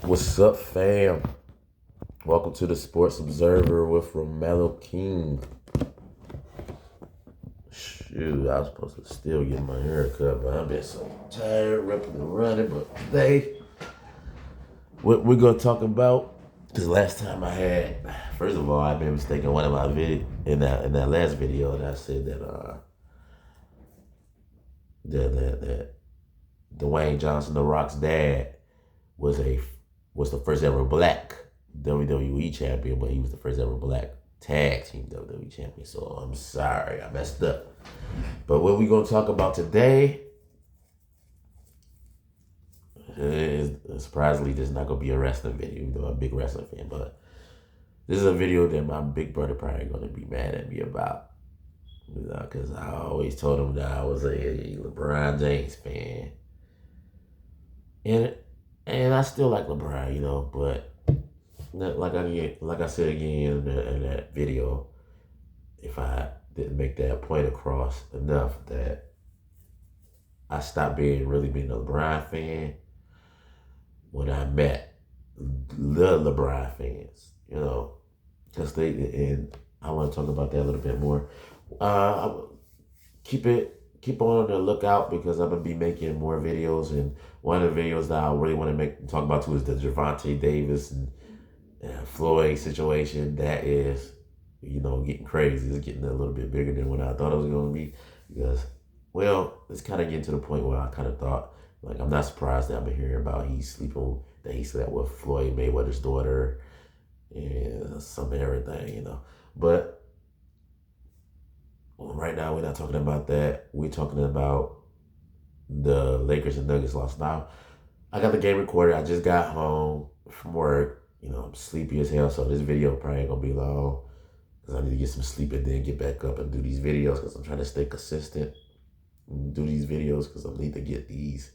What's up, fam? Welcome to the Sports Observer with Romello King. Shoot, I was supposed to still get my hair cut, but I've been so tired, ripping and running. But today, what we're gonna talk about? Because last time first of all, I made a mistake in one of my in that last video, and I said that Dwayne Johnson, The Rock's dad, was a was the first ever black WWE champion, but he was the first ever black tag team WWE champion. So I'm sorry, I messed up. But what we gonna talk about today is surprisingly this is not gonna be a wrestling video, even though I'm a big wrestling fan. But this is a video that my big brother probably gonna be mad at me about. Because I always told him that I was a LeBron James fan. And I still like LeBron, but like I said again in that video, if I didn't make that point across enough, that I stopped really being a LeBron fan when I met the LeBron fans, because and I want to talk about that a little bit more. Keep on the lookout because I'm gonna be making more videos, and one of the videos that I really want to talk about too is the Gervonta Davis and Floyd situation. That is, getting crazy. It's getting a little bit bigger than what I thought it was going to be because, well, it's kind of getting to the point where I kind of thought, like, I'm not surprised that I've been hearing about that he slept with Floyd Mayweather's daughter and some everything, But right now, we're not talking about that. We're talking about the Lakers and Nuggets loss. Now, I got the game recorded. I just got home from work. I'm sleepy as hell, so this video probably ain't gonna be long because I need to get some sleep and then get back up and do these videos because I'm trying to stay consistent and do these videos because I need to get these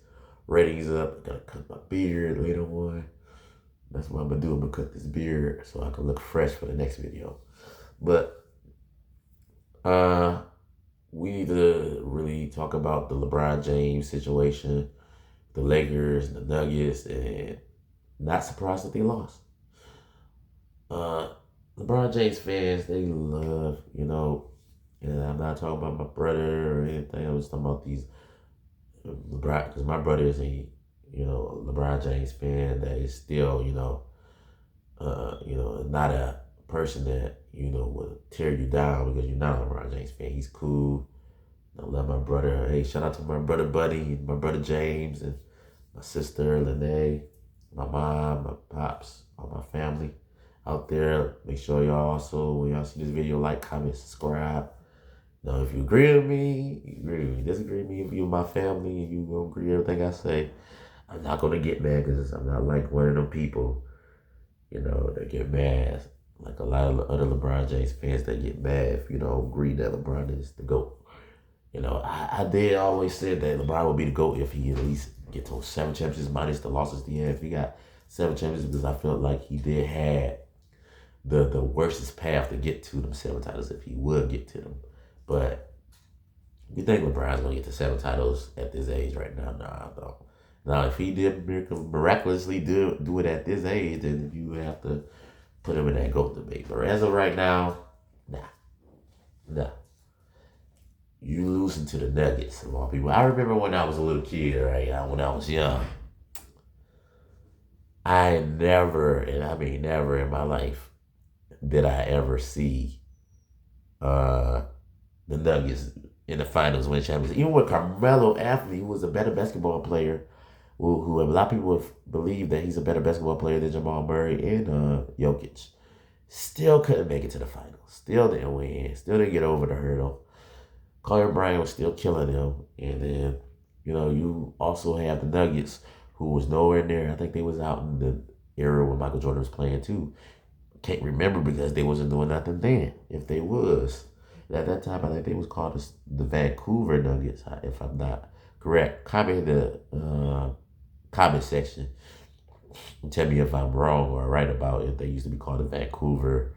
ratings up. I gotta cut my beard later on. That's what I'm gonna do. I'm gonna cut this beard so I can look fresh for the next video. But we need to really talk about the LeBron James situation, the Lakers, the Nuggets, and not surprised that they lost. LeBron James fans, they love, and I'm not talking about my brother or anything. I'm just talking about these LeBron, because my brother is LeBron James fan that is still, not a person that, will tear you down because you're not a LeBron James fan. He's cool. I love my brother. Hey, shout out to my brother Buddy, my brother James, and my sister Lene, my mom, my pops, all my family out there. Make sure y'all also, when y'all see this video, like, comment, subscribe. Now, if you agree with me, you agree with me. Disagree with me, if you my family, and you gonna agree with everything I say, I'm not gonna get mad because I'm not like one of them people, that get mad. Like a lot of other LeBron James fans that get mad if you don't agree that LeBron is the GOAT. I did always say that LeBron would be the GOAT if he at least get to 7 championships minus the losses at the end. If he got 7 championships, because I felt like he did have the worstest path to get to them 7 titles if he would get to them. But you think LeBron's gonna get to 7 titles at this age right now? Nah, I don't. Now, if he did miraculously do it at this age, then you would have to put him in that GOAT debate. But as of right now, nah. You losing to the Nuggets of all people. I remember when I was a little kid, right? When I was young, I never, and I mean never in my life, did I ever see the Nuggets in the finals win championships. Even with Carmelo Anthony, who was a better basketball player, who a lot of people believe that he's a better basketball player than Jamal Murray and Jokic, still couldn't make it to the finals. Still didn't win. Still didn't get over the hurdle. Kobe Bryant was still killing him. And then, you also have the Nuggets, who was nowhere near. I think they was out in the era when Michael Jordan was playing too. Can't remember because they wasn't doing nothing then. If they was. At that time, I think they was called the Vancouver Nuggets, if I'm not correct. Comment in the comment section and tell me if I'm wrong or right about if they used to be called the Vancouver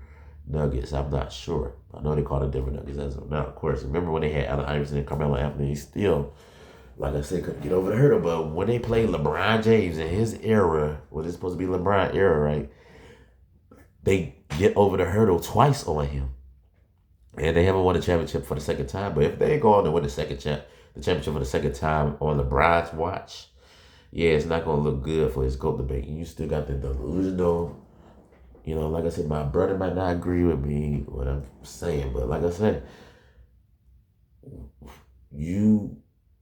Nuggets. I'm not sure. I know they called it different Nuggets as of now, of course. Remember when they had Allen Iverson and Carmelo Anthony? Still, like I said, couldn't get over the hurdle. But when they play LeBron James in his era, what is supposed to be LeBron era, right? They get over the hurdle twice on him. And they haven't won a championship for the second time. But if they go on to win the championship for the second time on LeBron's watch, yeah, it's not gonna look good for his GOAT debate. You still got the delusional. Like I said, my brother might not agree with me what I'm saying, but like I said, you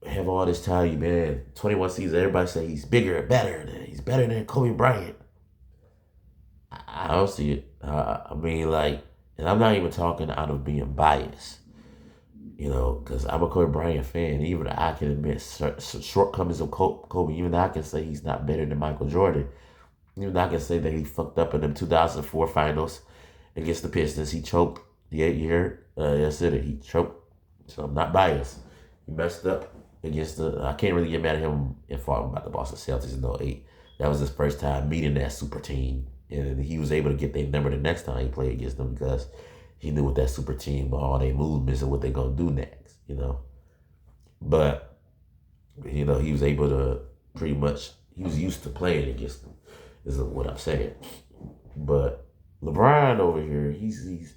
have all this time, you man, 21 seasons. Everybody say he's bigger and better. He's better than Kobe Bryant. I don't see it. I mean, like, and I'm not even talking out of being biased. Because I'm a Kobe Bryant fan. Even I can admit shortcomings of Kobe. Even I can say he's not better than Michael Jordan. Even I can say that he fucked up in them 2004 finals against the Pistons. He choked the 8 year. Yes, he choked. So I'm not biased. He messed up against I can't really get mad at him and fought about the Boston Celtics in '08. That was his first time meeting that super team. And he was able to get their number the next time he played against them because he knew what that super team, all their movements and what they're going to do next. But, he was able to pretty much, he was used to playing against them, is what I'm saying. But LeBron over here, he's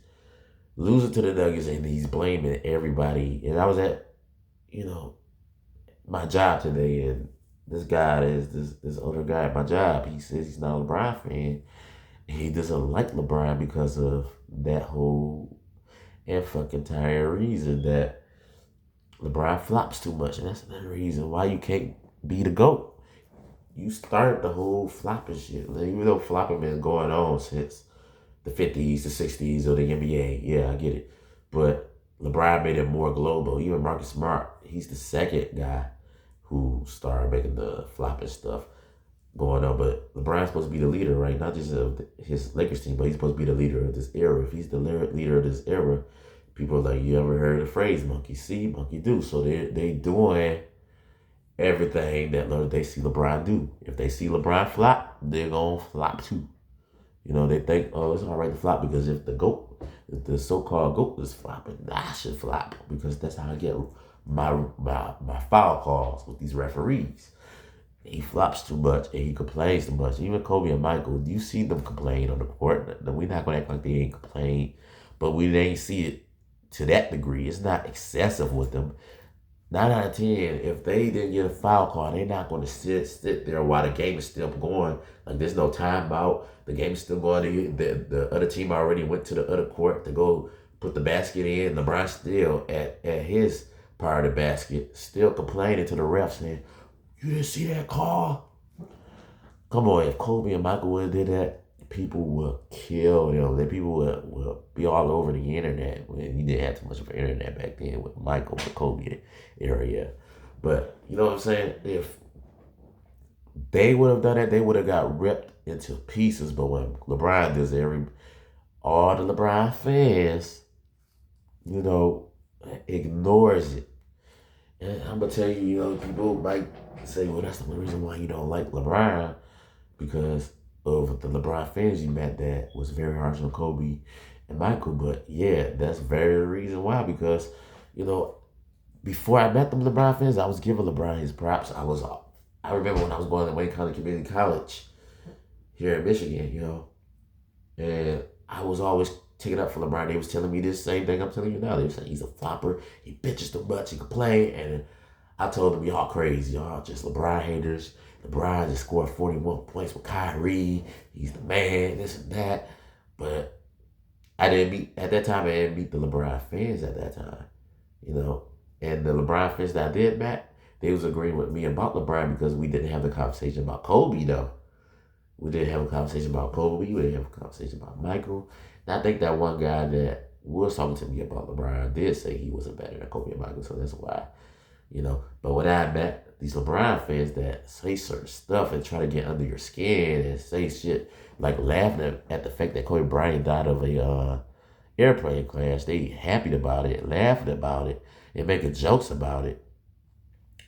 losing to the Nuggets and he's blaming everybody. And I was at, my job today, and this guy is this other guy at my job. He says he's not a LeBron fan. He doesn't like LeBron because of that whole and fucking entire reason that LeBron flops too much. And that's another reason why you can't be the GOAT. You started the whole flopping shit. Like, even though flopping been going on since the 50s, the 60s, or the NBA. Yeah, I get it. But LeBron made it more global. Even Marcus Smart, he's the second guy who started making the flopping stuff going on. But LeBron's supposed to be the leader, right? Not just of his Lakers team, but he's supposed to be the leader of this era. If he's the leader of this era, people are like, you ever heard the phrase monkey see, monkey do? So they doing everything that they see LeBron do. If they see LeBron flop, they're going to flop too. They think, oh, it's all right to flop because if the so-called GOAT is flopping, I should flop because that's how I get my foul calls with these referees. He flops too much and he complains too much. Even Kobe and Michael, you see them complain on the court. We're not going to act like they ain't complain, but we ain't see it to that degree. It's not excessive with them. 9 out of 10, if they didn't get a foul call, they're not going to sit there while the game is still going. Like, there's no timeout. The game is still going. The other team already went to the other court to go put the basket in. LeBron still at his part of the basket, still complaining to the refs saying, you didn't see that call? Come on, if Kobe and Michael would have did that, people would kill them. Then people would be all over the internet. You didn't have too much of an internet back then with Michael, the Kobe area. But you know what I'm saying? If they would have done that, they would have got ripped into pieces. But when LeBron does all the LeBron fans, ignores it. And I'm gonna tell you, people might say, well, that's the only reason why you don't like LeBron, because of the LeBron fans you met that was very harsh on Kobe and Michael. But yeah, that's very the reason why, because, before I met them LeBron fans, I was giving LeBron his props. I remember when I was going to Wayne County Community College here in Michigan, and I was always taking up for LeBron. They was telling me this same thing I'm telling you now. They were saying he's a flopper, he bitches too much, he complain, and I told them, y'all crazy, y'all just LeBron haters. LeBron just scored 41 points with Kyrie. He's the man, this and that. But at that time, I didn't meet the LeBron fans at that time, And the LeBron fans that I did meet, they was agreeing with me about LeBron because we didn't have the conversation about Kobe, though. We didn't have a conversation about Kobe. We didn't have a conversation about Michael. And I think that one guy that was talking to me about LeBron did say he wasn't better than Kobe and Michael, so that's why, But when I met these LeBron fans that say certain stuff and try to get under your skin and say shit, like laughing at the fact that Kobe Bryant died of a airplane crash, they happy about it, laughing about it, and making jokes about it.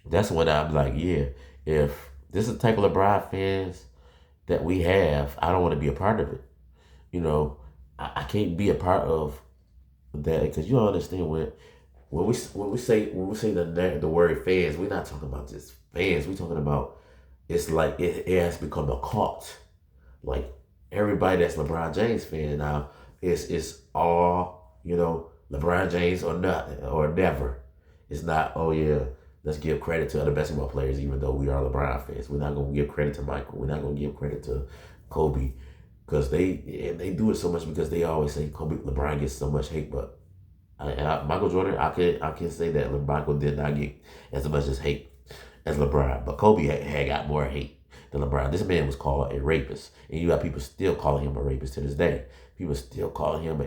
That's when I'm like, yeah, if this is the type of LeBron fans that we have, I don't want to be a part of it. I can't be a part of that because you don't understand when when we say the word fans, we're not talking about just fans. We're talking about it's like it has become a cult. Like everybody that's LeBron James fan now is all LeBron James or nothing or never. It's not, oh yeah, let's give credit to other basketball players even though we are LeBron fans. We're not gonna give credit to Michael. We're not gonna give credit to Kobe because they do it so much because they always say Kobe LeBron gets so much hate, but Michael Jordan, I can say that Michael did not get as much as hate as LeBron, but Kobe had got more hate than LeBron. This man was called a rapist, and you got people still calling him a rapist to this day. People still calling him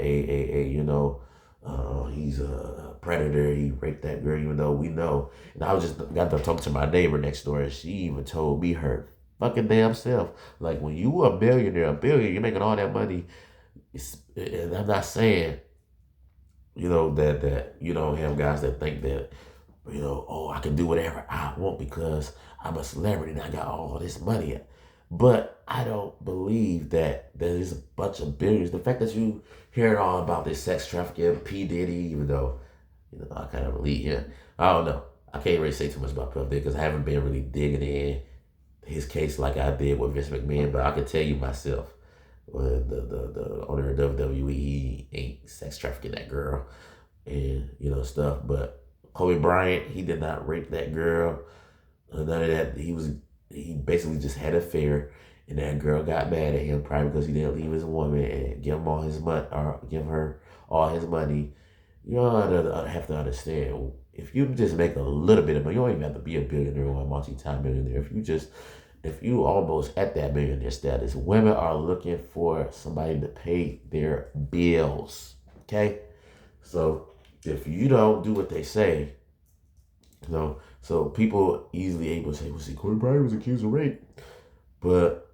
he's a predator. He raped that girl, even though we know. And I was just got to talk to my neighbor next door, and she even told me her fucking damn self. Like when you a billionaire, you're making all that money. And I'm not saying that you don't have guys that think that oh, I can do whatever I want because I'm a celebrity and I got all this money. But I don't believe that there's a bunch of billions. The fact that you hear it all about this sex trafficking, P. Diddy, even though, I kind of believe him. I don't know. I can't really say too much about Puff Daddy because I haven't been really digging in his case like I did with Vince McMahon. But I can tell you myself, the owner of WWE, he ain't sex trafficking that girl and, stuff. But Kobe Bryant, he did not rape that girl. None of that. He basically just had an affair, and that girl got mad at him probably because he didn't leave his woman and give him all his money or give her all his money. You don't have to understand. If you just make a little bit of money, you don't even have to be a billionaire or a multi-time millionaire. If you almost at that millionaire status, women are looking for somebody to pay their bills. Okay, so if you don't do what they say, so people easily able to say, well, see, Kobe Bryant was accused of rape. But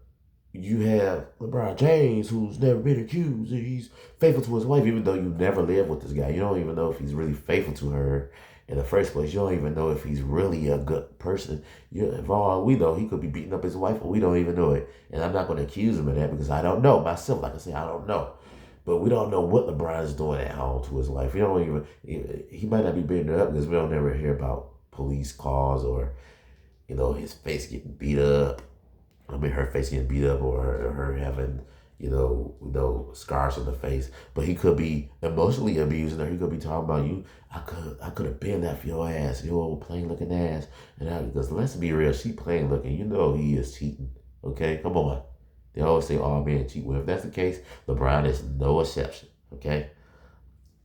you have LeBron James, who's never been accused, and he's faithful to his wife, even though you never lived with this guy. You don't even know if he's really faithful to her in the first place. You don't even know if he's really a good person. If all we know, he could be beating up his wife, and we don't even know it. And I'm not going to accuse him of that because I don't know myself. Like I say, I don't know. But we don't know what LeBron's doing at home to his wife. He might not be beating her up because we don't ever hear about police calls or, his face getting beat up. I mean, her face getting beat up or her having, scars on the face. But he could be emotionally abusing her. He could be talking about you. I could have been that for your ass, your old plain looking ass. Because let's be real, she plain looking. He is cheating. Okay, come on. They always say all men cheat. Well, if that's the case, LeBron is no exception. Okay.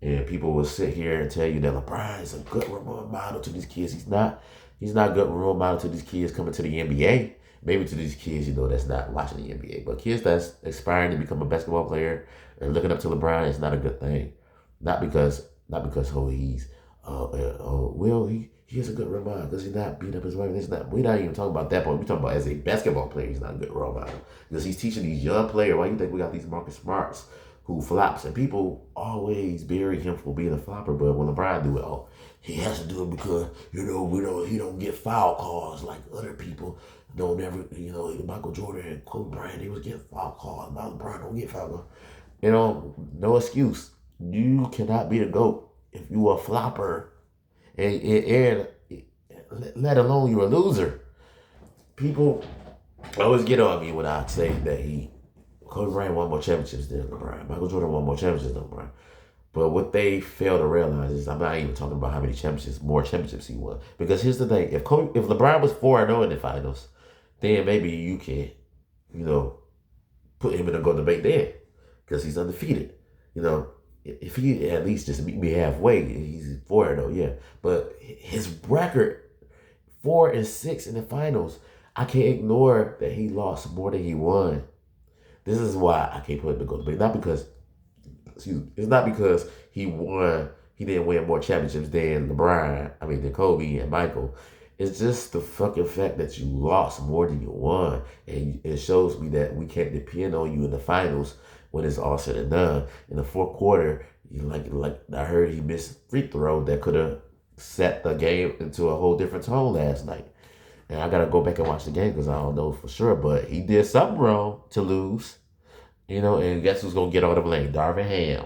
And people will sit here and tell you that LeBron is a good role model to these kids. He's not. He's not a good role model to these kids coming to the NBA. Maybe to these kids, that's not watching the NBA. But kids that's aspiring to become a basketball player and looking up to LeBron is not a good thing. Not because he's he is a good role model because he's not beating up his wife. We're not even talking about that point. We're talking about as a basketball player, he's not a good role model because he's teaching these young players. Why you think we got these Marcus Smarts who flops, and people always bury him for being a flopper. But when LeBron do it, he has to do it because he don't get foul calls like other people don't ever. Michael Jordan and Kobe Bryant, they was getting foul calls. Now LeBron don't get foul calls. No excuse. You cannot be the GOAT if you a flopper, and let alone you're a loser. People always get on me when I say that Kobe Bryant won more championships than LeBron. Michael Jordan won more championships than LeBron. But what they fail to realize is I'm not even talking about how many more championships he won. Because here's the thing: if LeBron was 4-0 in the finals, then maybe you can, put him in a go debate then, because he's undefeated. If he at least just meet me halfway, he's 4-0, yeah. But his record, 4-6 in the finals, I can't ignore that he lost more than he won. This is why I can't put him in the go debate. It's not because he didn't win more championships than than Kobe and Michael. It's just the fucking fact that you lost more than you won. And it shows me that we can't depend on you in the finals when it's all said and done. In the fourth quarter, like I heard he missed free throw that could have set the game into a whole different tone last night. And I got to go back and watch the game because I don't know for sure. But he did something wrong to lose. And guess who's going to get all the blame? Darvin Ham.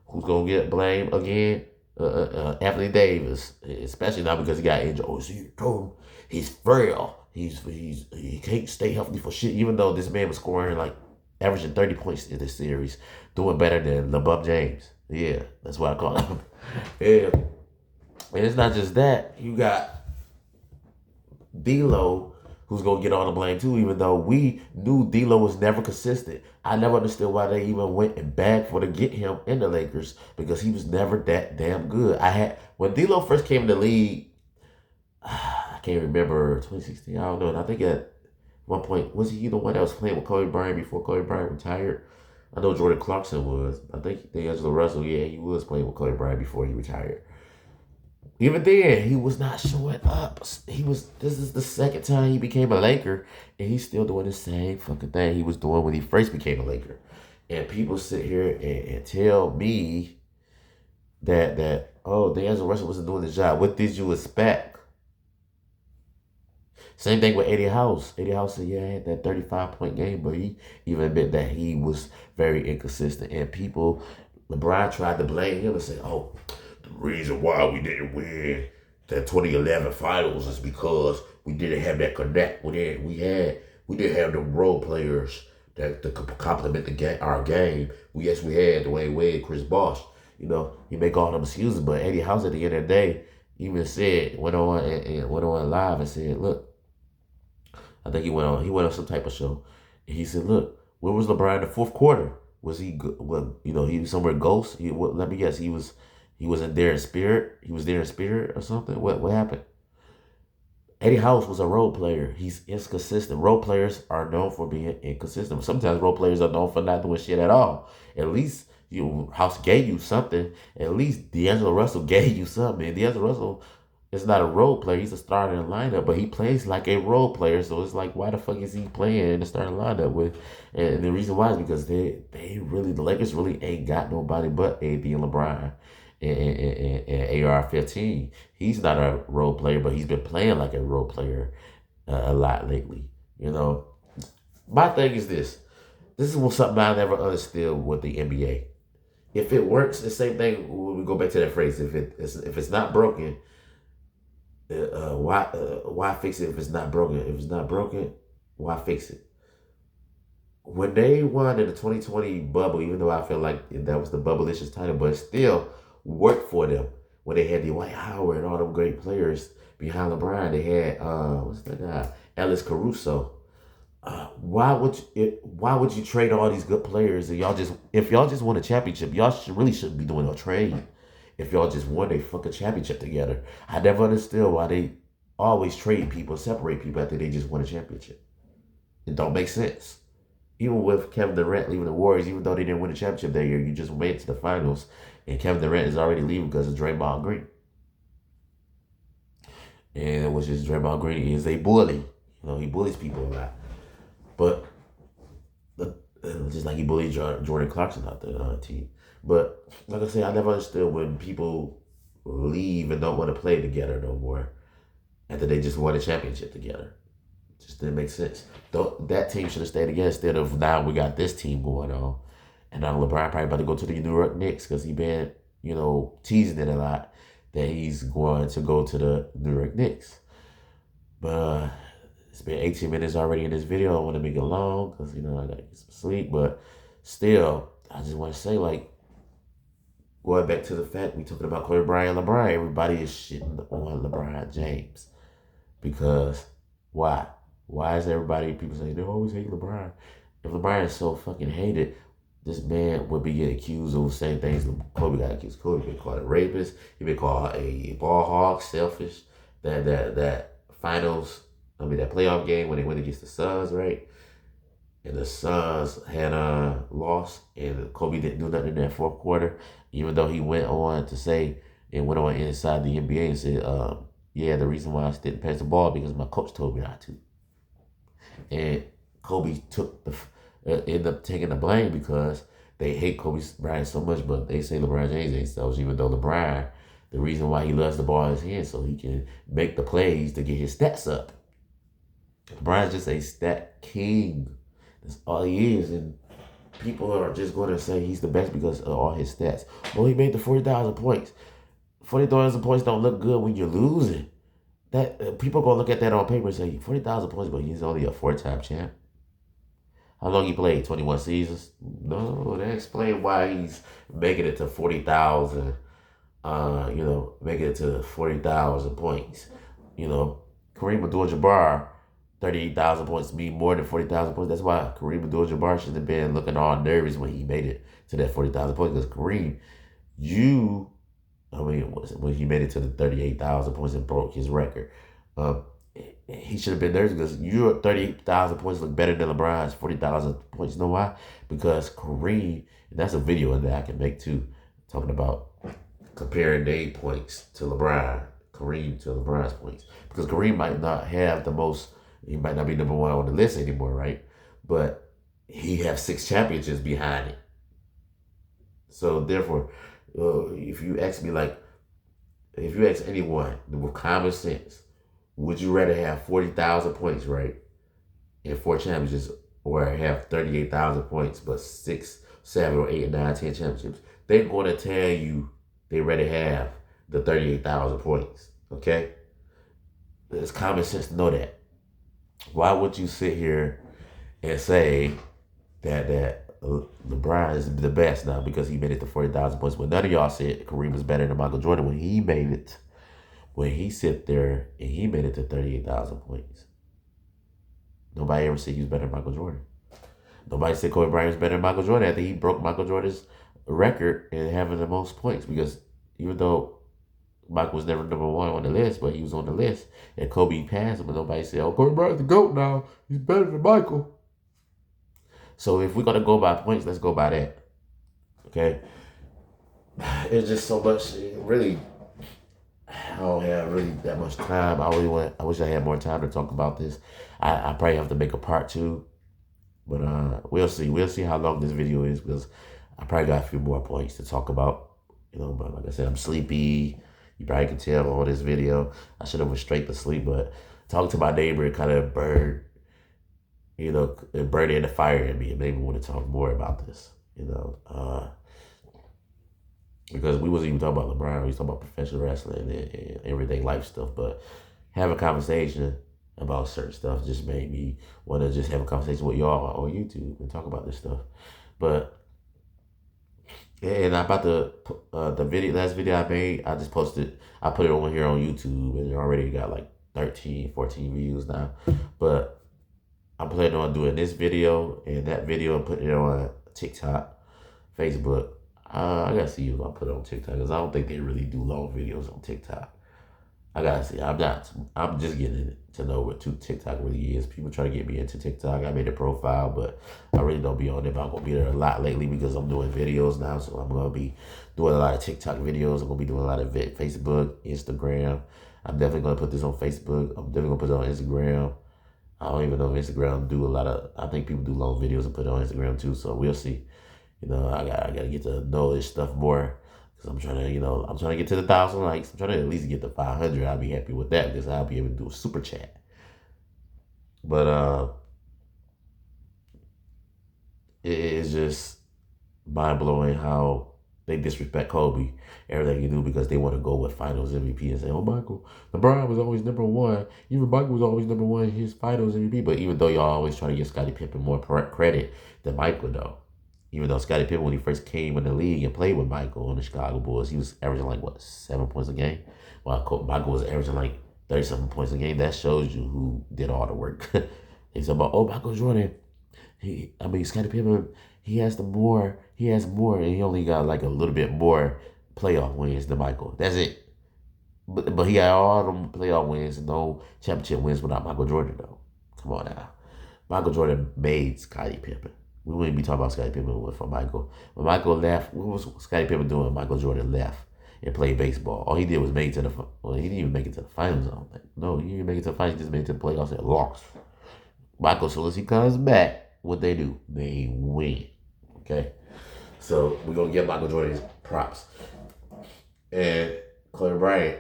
who's gonna get blamed again? Anthony Davis, especially now because he got injured. Oh, so you told him he's frail. He can't stay healthy for shit. Even though this man was scoring like averaging 30 points in this series, doing better than LeBron James. Yeah, that's what I call him. Yeah, and it's not just that. You got D'Lo, who's gonna get all the blame too, even though we knew D'Lo was never consistent. I never understood why they even went and begged for to get him in the Lakers because he was never that damn good. I had when D'Lo first came in the league, I can't remember 2016. I don't know. And I think at one point was he the one that was playing with Kobe Bryant before Kobe Bryant retired? I know Jordan Clarkson was. I think D'Angelo Russell, yeah, he was playing with Kobe Bryant before he retired. Even then, he was not showing up. This is the second time he became a Laker, and he's still doing the same fucking thing he was doing when he first became a Laker. And people sit here and tell me that oh, D'Angelo Russell wasn't doing the job. What did you expect? Same thing with Eddie House. Eddie House said, yeah, I had that 35-point game, but he even admitted that he was very inconsistent. And people, LeBron tried to blame him and say, oh, the reason why we didn't win that 2011 finals is because we didn't have that connect. We didn't have the role players that to complement our game. We had Dwayne Wade, Chris Bosh. You know, he make all them excuses, but Eddie House at the end of the day even went on live and said, look, I think he went on some type of show, and he said, look, where was LeBron in the fourth quarter? Was he good? Well, you know, he was somewhere ghost. Let me guess, he wasn't there in spirit. He was there in spirit or something. What happened? Eddie House was a role player. He's inconsistent. Role players are known for being inconsistent. Sometimes role players are known for not doing shit at all. At least House gave you something. At least D'Angelo Russell gave you something. And D'Angelo Russell is not a role player. He's a starter in the lineup, but he plays like a role player. So it's like, why the fuck is he playing in the starting lineup with? And the reason why is because the Lakers really ain't got nobody but AD and LeBron and AR-15. He's not a role player, but he's been playing like a role player a lot lately. You know, my thing is this. This is something I never understood with the NBA. If it works, the same thing. We go back to that phrase. If it's not broken, why fix it if it's not broken? If it's not broken, why fix it? When they won in the 2020 bubble, even though I feel like that was the bubblicious title, but it still worked for them. When they had Dwight Howard and all them great players behind LeBron, they had what's that guy? Alex Caruso. Why would you trade all these good players and if y'all just won a championship, y'all really shouldn't be doing a trade. If y'all just won a fucking championship together. I never understood why they always trade people, separate people after they just won a championship. It don't make sense. Even with Kevin Durant leaving the Warriors, even though they didn't win a championship that year, you just made it to the finals, and Kevin Durant is already leaving because of Draymond Green. And which is Draymond Green is a bully. You know, he bullies people a lot. But just like he bullied Jordan Clarkson out the team. But like I said, I never understood when people leave and don't want to play together no more after they just won a championship together. It just didn't make sense. That team should have stayed together instead of now we got this team going on. And now LeBron probably about to go to the New York Knicks because he been, teasing it a lot that he's going to go to the New York Knicks. But it's been 18 minutes already in this video. I don't want to make it long because, I got to get some sleep. But still, I just want to say, going back to the fact we talking about Kobe Bryant and LeBron, everybody is shitting on LeBron James. Because why? Why is people saying they always hate LeBron? If LeBron is so fucking hated, this man would be getting accused of the same things Kobe got accused. Kobe been called a rapist. He been called a ball hog, selfish. That playoff game when they went against the Suns, right? And the Suns had lost, and Kobe didn't do nothing in that fourth quarter, even though he went on to say and went on inside the NBA and said, the reason why I didn't pass the ball because my coach told me not to. And Kobe ended up taking the blame because they hate Kobe Bryant so much, but they say LeBron James ain't selfish, even though LeBron, the reason why he loves the ball in his hand so he can make the plays to get his stats up. LeBron's just a stat king. That's all he is. And people are just going to say he's the best because of all his stats. Well, he made the 40,000 points. 40,000 points don't look good when you're losing. That people gonna look at that on paper and say 40,000 points, but he's only a 4-time champ. How long he played? 21 seasons. No, that explains why he's making it to 40,000. Making it to 40,000 points. Kareem Abdul-Jabbar, 38,000 points mean more than 40,000 points. That's why Kareem Abdul-Jabbar should have been looking all nervous when he made it to that 40,000 points. Because Kareem, when he made it to the 38,000 points and broke his record, he should have been nervous because your 38,000 points look better than LeBron's 40,000 points. You know why? Because Kareem, and that's a video that I can make too, talking about comparing their points to Kareem to LeBron's points. Because Kareem might not have the most, he might not be number one on the list anymore, right? But he has 6 championships behind it. So therefore, if you ask anyone with common sense, would you rather have 40,000 points, right, and 4 championships, or have 38,000 points but 6, 7, or 8, or 9, 10 championships? They're going to tell you they rather have the 38,000 points. Okay, it's common sense to know that. Why would you sit here and say that LeBron is the best now because he made it to 40,000 points? But none of y'all said Kareem was better than Michael Jordan when he made it. When he sit there and he made it to 38,000 points. Nobody ever said he was better than Michael Jordan. Nobody said Kobe Bryant was better than Michael Jordan after he broke Michael Jordan's record in having the most points. Because even though Michael was never number one on the list, but he was on the list, and Kobe passed him, and nobody said, "Oh, Kobe Bryant's the GOAT now. He's better than Michael." So if we're going to go by points, let's go by that. Okay? It's just so much, really. I don't have really that much time. I wish I had more time to talk about this. I probably have to make a part 2. But we'll see. We'll see how long this video is because I probably got a few more points to talk about. But like I said, I'm sleepy. You probably can tell on this video. I should have went straight to sleep, but talking to my neighbor kind of burned, it burned in the fire in me. It made me want to talk more about this, because we wasn't even talking about LeBron. We was talking about professional wrestling and everything, life stuff. But having a conversation about certain stuff just made me want to just have a conversation with y'all on YouTube and talk about this stuff. But, and about the last video I made, I just posted, I put it on here on YouTube, and it already got like 13, 14 views now. But I'm planning on doing this video and that video and putting it on TikTok, Facebook. I gotta see if I put it on TikTok because I don't think they really do long videos on TikTok. I gotta see. I'm just getting to know what TikTok really is. People try to get me into TikTok. I made a profile, but I really don't be on there. But I'm gonna be there a lot lately because I'm doing videos now. So I'm gonna be doing a lot of TikTok videos. I'm gonna be doing a lot of Facebook, Instagram. I'm definitely gonna put this on Facebook. I'm definitely gonna put it on Instagram. I don't even know if Instagram do a lot of. I think people do long videos and put it on Instagram too. So we'll see. I gotta get to know this stuff more because I'm trying to get to the 1,000 likes. I'm trying to at least get to 500. I'll be happy with that because I'll be able to do a super chat. But it's just mind blowing how they disrespect Kobe, everything he do because they want to go with Finals MVP and say, "Oh, LeBron was always number one. Even Michael was always number one in his Finals MVP." But even though y'all always try to give Scottie Pippen more credit than Michael, though. Even though Scottie Pippen, when he first came in the league and played with Michael on the Chicago Bulls, he was averaging 7 points a game, while Michael was averaging 30-something points a game. That shows you who did all the work. They talk about, "Oh, Michael Jordan, Scottie Pippen, he has more, and he only got a little bit more playoff wins than Michael. That's it. But he had all them playoff wins and no championship wins without Michael Jordan, though. Come on now. Michael Jordan made Scottie Pippen. We wouldn't be talking about Scottie Pippen for Michael. When Michael left, what was Scottie Pippen doing when Michael Jordan left and played baseball? All he did was make it to he didn't even make it to the finals, I don't think. No, he didn't make it to the finals. He just made it to the playoffs and lost. Michael, as soon as he comes back, what they do? They win. Okay? So we're going to give Michael Jordan his props. And Kobe Bryant,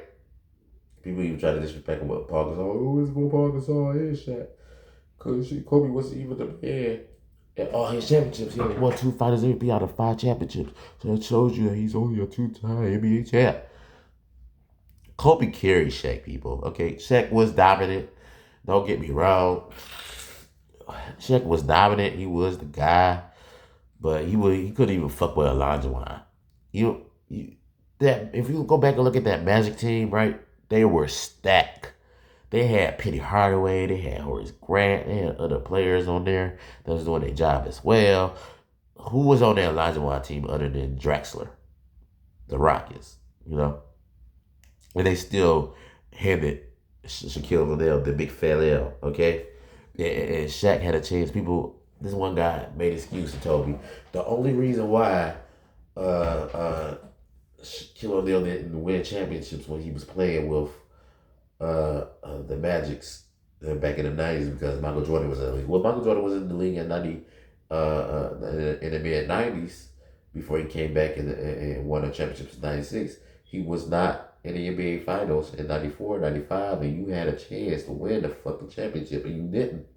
people even try to disrespect him with Paul Gasol. Oh, it's for Paul Gasol, headshot. Because Kobe wasn't even the man And all his championships, he only won 2 Finals MVP out of 5 championships. So that shows you that he's only a 2-time NBA champ. Kobe carried Shaq, people. Okay, Shaq was dominant. Don't get me wrong. Shaq was dominant. He was the guy, but he couldn't even fuck with Olajuwon. You that if you go back and look at that Magic team, right? They were stacked. They had Penny Hardaway, they had Horace Grant, they had other players on there that was doing their job as well. Who was on that Olajuwon team other than Drexler? The Rockets, you know? And they still handed Shaquille O'Neal the big fat L, okay? And Shaq had a chance. This one guy made an excuse and told me the only reason why Shaquille O'Neal didn't win championships when he was playing with the Magics back in the 90s because Michael Jordan was in the league. Well, Michael Jordan was in the league in in the mid 90s before he came back and won a championship in 96. He was not in the NBA Finals in 94, 95, and you had a chance to win the fucking championship and you didn't.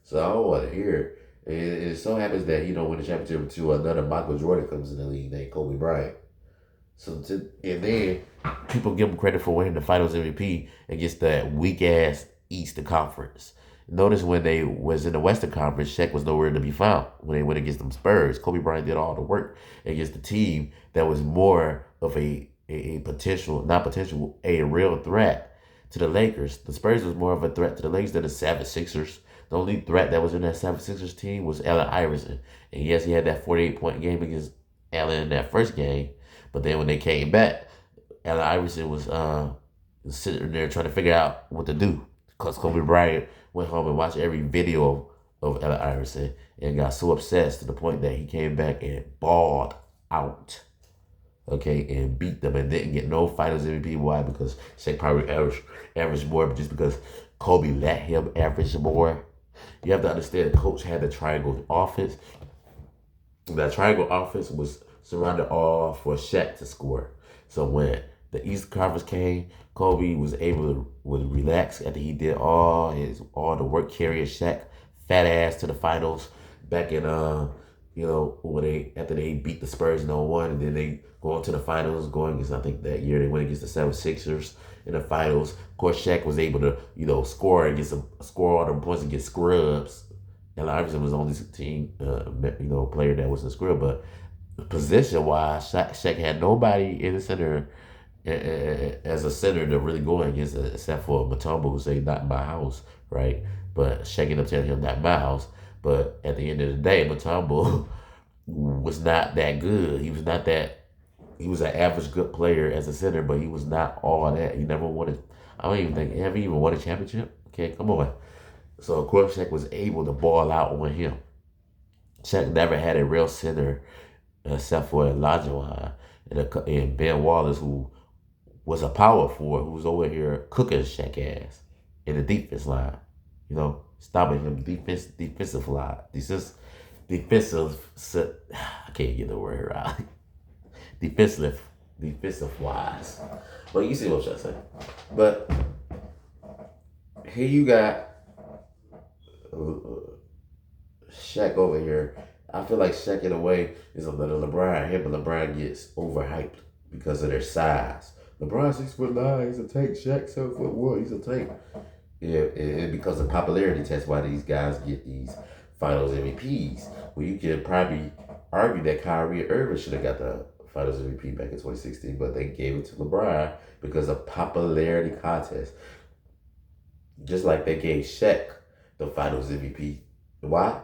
So I don't want to hear it. It so happens that he don't win the championship until another Michael Jordan comes in the league named Kobe Bryant. And then people give him credit for winning the Finals MVP against that weak ass Eastern Conference. Notice when they was in the Western Conference, Shaq was nowhere to be found when they went against them Spurs. Kobe Bryant did all the work against the team that was more of a real threat to the Lakers. The Spurs was more of a threat to the Lakers than the 76ers. The only threat that was in that 76ers team was Allen Iverson. And yes, he had that 48-point game against Allen in that first game. But then when they came back, Allen Iverson was sitting there trying to figure out what to do. Because Kobe Bryant went home and watched every video of Allen Iverson and got so obsessed to the point that he came back and balled out. Okay, and beat them and didn't get no Finals MVP. Why? Because Shaq probably averaged more, but just because Kobe let him average more. You have to understand, the coach had the triangle offense. That triangle offense was surrounded all for Shaq to score. So when the East Conference came, Kobe was able to relax after he did all the work carrying Shaq fat ass to the finals back in after they beat the Spurs in 01, and then they go on to the finals, going against, I think that year they went against the 76ers in the finals. Of course, Shaq was able to, score all the points against scrubs. And Iverson was on this team, player that was a scrub, but position wise, Shaq had nobody in the center as a center to really go against, except for Mutombo, who say not my house, right? But Shaq ended up telling him not my house. But at the end of the day, Mutombo was not that good. He was an average good player as a center, but he was not all that. He never won it. I don't even think he ever even won a championship. Okay, come on. So of course Shaq was able to ball out on him. Shaq never had a real center except for Olajuwon and Ben Wallace, who was a power forward who was over here cooking Shaq ass in the defense line. Stopping him defensive line. I can't get the word right. defensive wise. But you see what I'm trying to say. But here you got Shaq over here. I feel like Shaq in a way is a little LeBron. Him and LeBron gets overhyped because of their size. LeBron 6'9", he's a tank. Shaq 7'1", he's a tank. Yeah, and because of popularity, that's why these guys get these Finals MVPs. Well, you can probably argue that Kyrie Irving should have got the Finals MVP back in 2016, but they gave it to LeBron because of popularity contest. Just like they gave Shaq the Finals MVP. Why?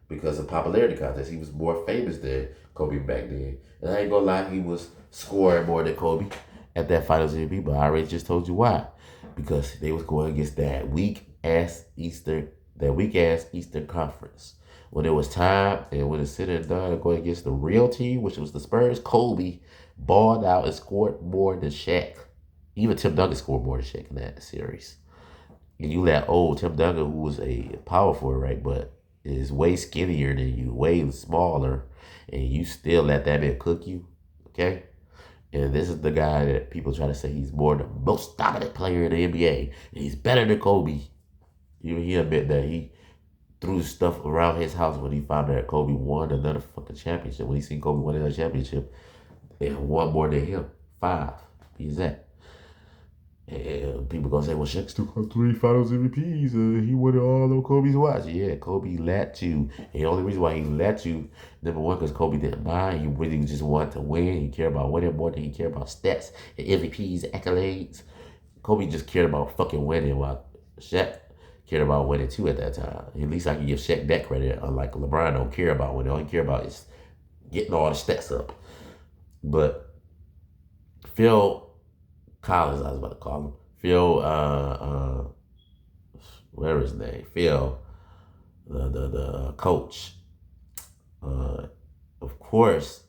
Because of popularity contest. He was more famous than Kobe back then. And I ain't gonna lie, he was scoring more than Kobe at that Finals MVP, but I already just told you why. Because they was going against that weak ass Eastern Conference. When it was time and when it's said and done going against the real team, which was the Spurs, Kobe balled out and scored more than Shaq. Even Tim Duncan scored more than Shaq in that series. And you let old Tim Duncan, who was a power forward, right, but is way skinnier than you, way smaller, and you still let that man cook you, okay? And this is the guy that people try to say he's the most dominant player in the NBA. And he's better than Kobe. He admit that he threw stuff around his house when he found out Kobe won another fucking championship. When he seen Kobe win another championship, and won more than him. 5. Be exact. And people gonna say, well, Shaq still got 3 Finals MVPs. He won it all on Kobe's watch. Yeah, Kobe let you. And the only reason why he let you, number one, because Kobe didn't mind. He really just wanted to win. He cared about winning more than he cared about stats and MVPs, accolades. Kobe just cared about fucking winning, while Shaq cared about winning too at that time. At least I can give Shaq that credit. Unlike LeBron, don't care about winning. All he care about is getting all the stats up. But Phil Collins, I was about to call him. Phil, whatever his name, Phil, the coach. Of course,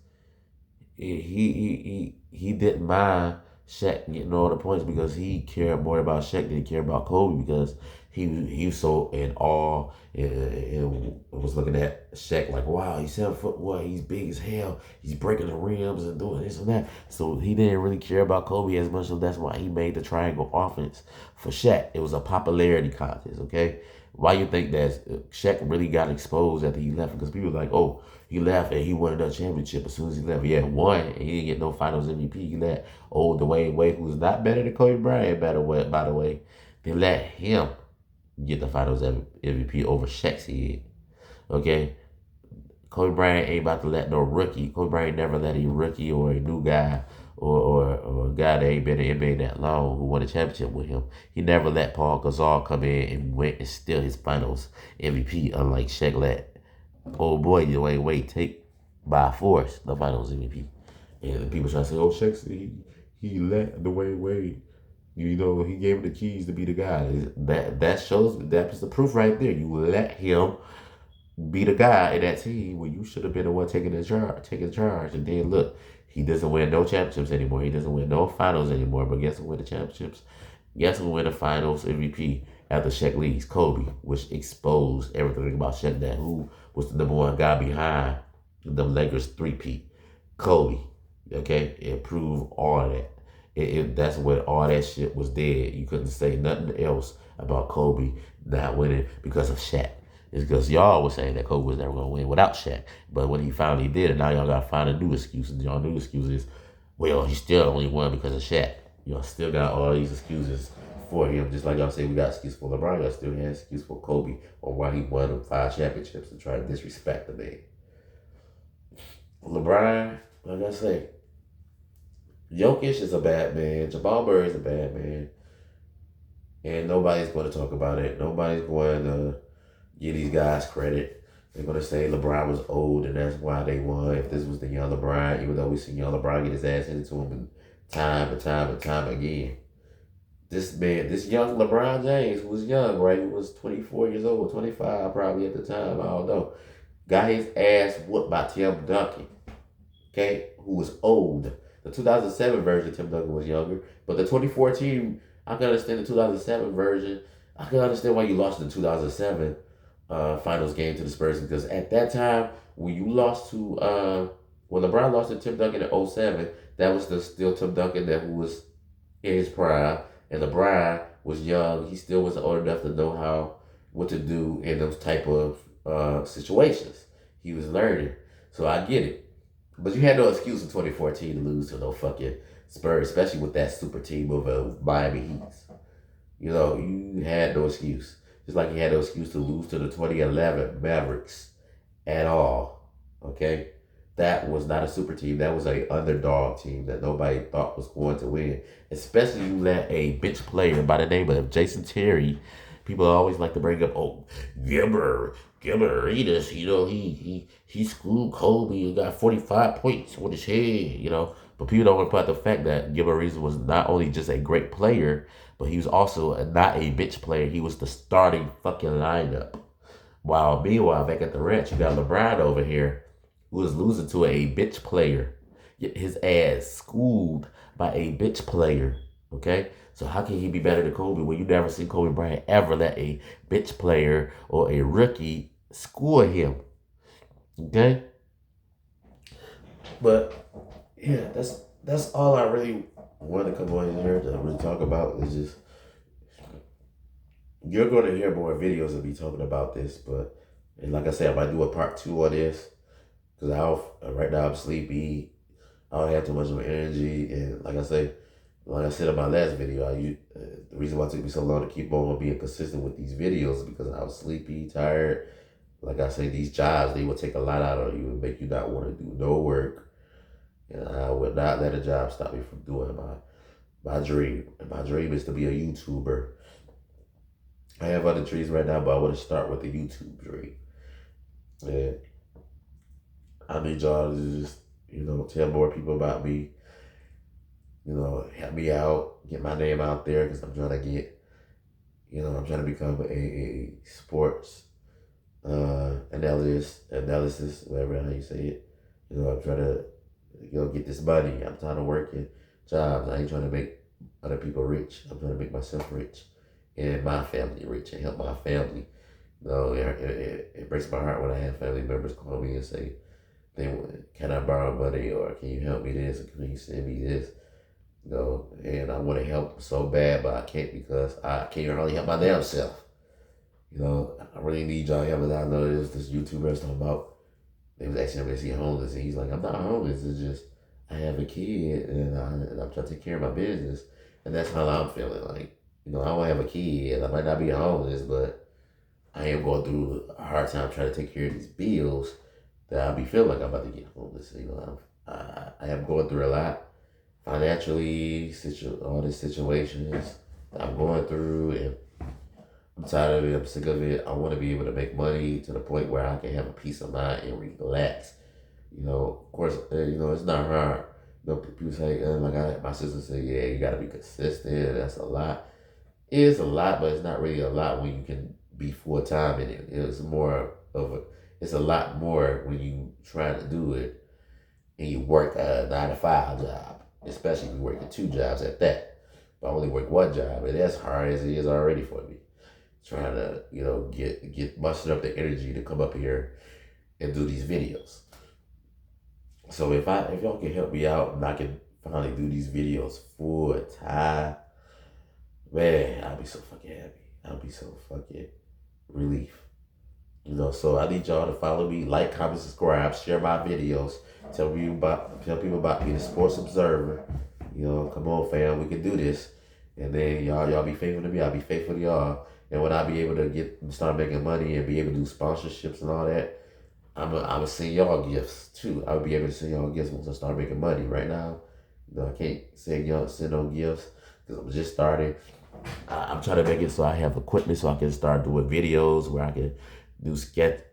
he didn't mind Shaq getting all the points because he cared more about Shaq than he cared about Kobe, because he was so in awe and was looking at Shaq like, wow, he's 7 foot what, he's big as hell, he's breaking the rims and doing this and that. So he didn't really care about Kobe as much, so that's why he made the triangle offense for Shaq. It was a popularity contest, okay? Why you think that Shaq really got exposed after he left? Because people were like, oh, he left and he won another championship as soon as he left. He had one and he didn't get no Finals MVP. He let old Dwayne Wade, who's not better than Kobe Bryant, by the way, they let him get the Finals MVP over Shaq's head. Okay? Kobe Bryant ain't about to let no rookie. Kobe Bryant never let a rookie or a new guy or a guy that ain't been in the NBA that long who won a championship with him. He never let Paul Gasol come in and went and steal his Finals MVP, unlike Shaq let old boy Dwayne Wade take by force the Finals MVP. And people try to say, oh, Shaq, he let Dwayne Wade, you know, he gave him the keys to be the guy. That shows, that's the proof right there. You let him be the guy in that team when you should have been the one taking charge. And then look, he doesn't win no championships anymore. He doesn't win no finals anymore. But guess who win the championships? Guess who win the Finals MVP after Shaq leaves? Kobe, which exposed everything about Shaq, that who was the number one guy behind the Lakers three-peat. Kobe, okay? It proved all of that. That's when all that shit was dead. You couldn't say nothing else about Kobe not winning because of Shaq. It's because y'all was saying that Kobe was never going to win without Shaq. But when he finally did, and now y'all got to find a new excuse. And y'all new excuse is, well, he still only won because of Shaq. Y'all still got all these excuses for him. Just like y'all say we got excuse for LeBron, y'all still had excuse for Kobe on why he won them 5 championships and try to disrespect the man. LeBron, like I say, Jokic is a bad man. Jamal Murray is a bad man. And nobody's going to talk about it. Nobody's going to give these guys credit. They're going to say LeBron was old and that's why they won. If this was the young LeBron, even though we seen young LeBron get his ass into him time and time again. This man, this young LeBron James, who was young, right? He was 24 years old, 25 probably at the time, I don't know. Got his ass whooped by Tim Duncan, okay, who was old. The 2007 version, Tim Duncan was younger. But the 2014, I can understand the 2007 version. I can understand why you lost the 2007 finals game to the Spurs, because at that time, when you lost to, when LeBron lost to Tim Duncan in 2007, that was still Tim Duncan who was in his prime, and LeBron was young. He still wasn't old enough to know what to do in those type of situations. He was learning, so I get it. But you had no excuse in 2014 to lose to no fucking Spurs, especially with that super team of Miami Heat. You know, you had no excuse. Just like you had no excuse to lose to the 2011 Mavericks at all. Okay? That was not a super team. That was an underdog team that nobody thought was going to win. Especially you let a bench player by the name of Jason Terry. People always like to bring up, oh, Gilbert Arenas, you know, he schooled Kobe and got 45 points with his head, you know. But people don't want to put out the fact that Gilbert Arenas was not only just a great player, but he was also not a bench player. He was the starting fucking lineup. Meanwhile, back at the ranch, you got LeBron over here, who was losing to a bench player. Get his ass schooled by a bench player, okay? So how can he be better than Kobe when you never see Kobe Bryant ever let a bench player or a rookie school him, okay? But yeah, that's all I really want to come on here to really talk about. Is just, you're going to hear more videos of me talking about this, but And like I said, I might do a part 2 on this because right now I'm sleepy. I don't have too much of energy, and like I said in my last video, the reason why it took me so long to keep on being consistent with these videos is because I was sleepy, tired. Like I say, these jobs, they will take a lot out of you and make you not want to do no work. And I would not let a job stop me from doing my dream. And my dream is to be a YouTuber. I have other dreams right now, but I want to start with the YouTube dream. And I need y'all to just, tell more people about me. Help me out, get my name out there because I'm trying to I'm trying to become a sports analysis, whatever how you say it. I'm trying to, get this money. I'm tired of working jobs. I ain't trying to make other people rich. I'm trying to make myself rich and my family rich and help my family. It breaks my heart when I have family members call me and say, can I borrow money or can you help me this or can you send me this? And I want to help so bad, but I can't because I can't hardly help my damn self. I really need y'all help. I know this YouTuber was talking about, they was asking him is he homeless, and he's like, I'm not homeless. It's just I have a kid and I'm trying to take care of my business, and that's how I'm feeling. Like, I don't have a kid. I might not be homeless, but I am going through a hard time trying to take care of these bills that I'll be feeling like I'm about to get homeless. I am going through a lot financially, all these situations that I'm going through, and I'm tired of it. I'm sick of it. I want to be able to make money to the point where I can have a peace of mind and relax. Of course, it's not hard. People say, my sister said, yeah, you got to be consistent. That's a lot. It is a lot, but it's not really a lot when you can be full time in it. It's a lot more when you trying to do it and you work a 9 to 5 job, especially if you working 2 jobs at that. But I only work 1 job, and that's hard as it is already for me. Trying to, get mustered up the energy to come up here and do these videos. So if y'all can help me out and I can finally do these videos full time, man, I'll be so fucking happy. I'll be so fucking relief. So I need y'all to follow me, like, comment, subscribe, share my videos, tell people about me, the Sports Observer. Come on, fam, we can do this. And then y'all be faithful to me, I'll be faithful to y'all. And when I be able to start making money and be able to do sponsorships and all that, I'm gonna send y'all gifts too. I'll be able to send y'all gifts once I start making money. Right now, I can't send no gifts because I'm just starting. I'm trying to make it so I have equipment so I can start doing videos where I can do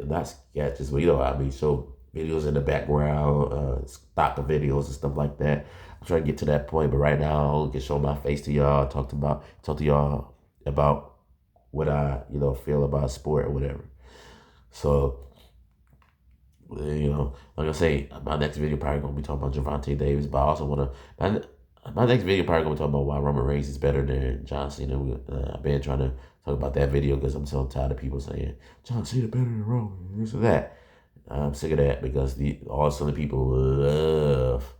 not sketches, but show videos in the background, stock of videos and stuff like that. I'm trying to get to that point, but right now I can show my face to y'all, talk to y'all about what I, feel about sport or whatever. So, like I say, my next video probably gonna be talking about Gervonta Davis, but I also wanna my next video probably gonna be talking about why Roman Reigns is better than John Cena. I've been trying to talk about that video because I'm so tired of people saying John Cena better than Roman, this or that. I'm sick of that because all of a sudden people love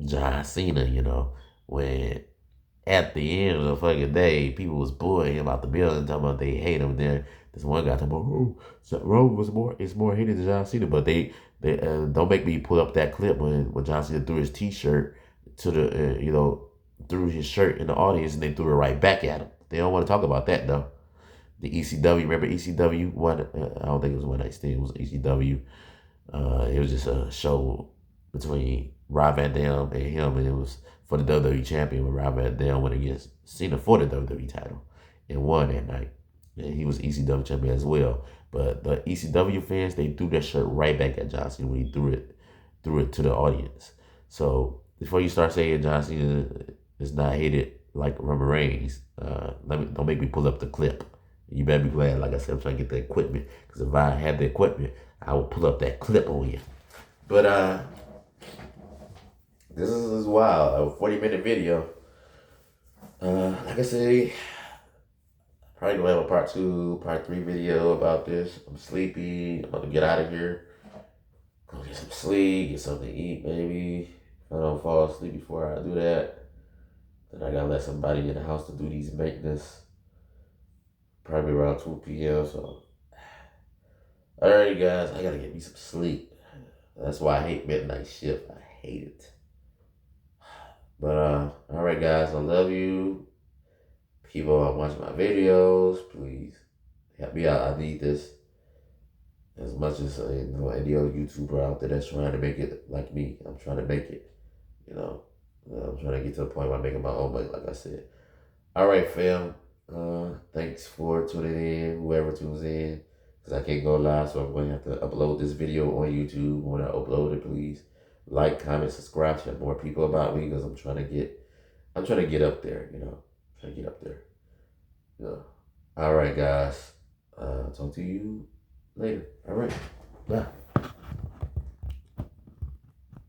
John Cena, when at the end of the fucking day, people was booing him out the building, talking about they hate him. Then this one guy talking about, Roman is more hated than John Cena, but they don't make me pull up that clip when John Cena threw his T-shirt to the threw his shirt in the audience and they threw it right back at him. They don't want to talk about that though. The ECW, remember ECW? I don't think it was One Night Stand. It was ECW. It was just a show between Rob Van Dam and him, and it was for the WWE champion when Rob Van Dam went against Cena for the WWE title and won that night. And he was ECW champion as well. But the ECW fans, they threw that shirt right back at John Cena when he threw it to the audience. So before you start saying John Cena is not hated like Roman Reigns, don't make me pull up the clip. You better be glad, like I said, I'm trying to get the equipment. Because if I had the equipment, I would pull up that clip on you. But this is wild, a 40-minute video. Like I say, probably gonna have a part 2, part 3 video about this. I'm sleepy. I'm about to get out of here. Go get some sleep, get something to eat, maybe. If I don't fall asleep before I do that, then I gotta let somebody in the house to do these maintenance. Probably around 2 p.m. So All right, guys, I gotta get me some sleep. That's why I hate midnight shift. I hate it. But all right, guys, I love you. People are watching my videos. Please help me out. I need this as much as any other YouTuber out there that's trying to make it like me. I'm trying to make it. You know, I'm trying to get to the point where I'm making my own money, like I said. All right, fam. Thanks for tuning in, whoever tunes in, because I can't go live, so I'm going to have to upload this video on YouTube. When I upload it, please like, comment, subscribe, tell more people about me, because I'm trying to get up there. Trying to get up there. All right, guys. Talk to you later. All right, bye.